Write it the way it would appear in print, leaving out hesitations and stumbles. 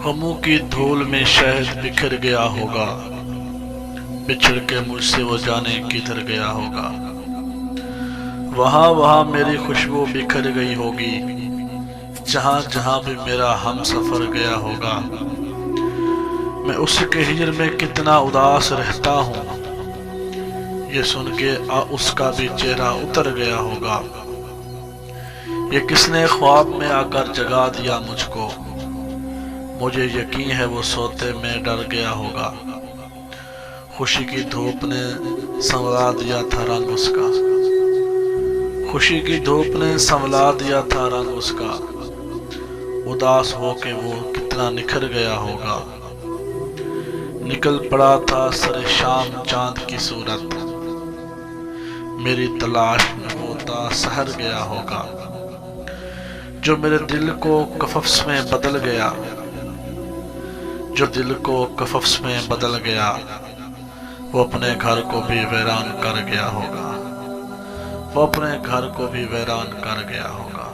غموں کی دھول میں شہد بکھر گیا ہوگا، بچھڑ کے مجھ سے وہ جانے کدھر گیا ہوگا۔ وہاں میری خوشبو بکھر گئی ہوگی، جہاں جہاں بھی میرا ہم سفر گیا ہوگا۔ میں اس کے ہجر میں کتنا اداس رہتا ہوں، یہ سن کے اس کا بھی چہرہ اتر گیا ہوگا۔ یہ کس نے خواب میں آ کر جگا دیا مجھ کو، مجھے یقین ہے وہ سوتے میں ڈر گیا ہوگا۔ خوشی کی دھوپ نے سنورا دیا تھا رنگ اس کا، خوشی کی دھوپ نے سنورا دیا تھا رنگ اس کا، اداس ہو کے وہ کتنا نکھر گیا ہوگا۔ نکل پڑا تھا سر شام چاند کی صورت، میری تلاش میں وہ تا سحر گیا ہوگا۔ جو میرے دل کو کفس میں بدل گیا، جو دل کو کفس میں بدل گیا، وہ اپنے گھر کو بھی ویران کر گیا ہوگا، وہ اپنے گھر کو بھی ویران کر گیا ہوگا۔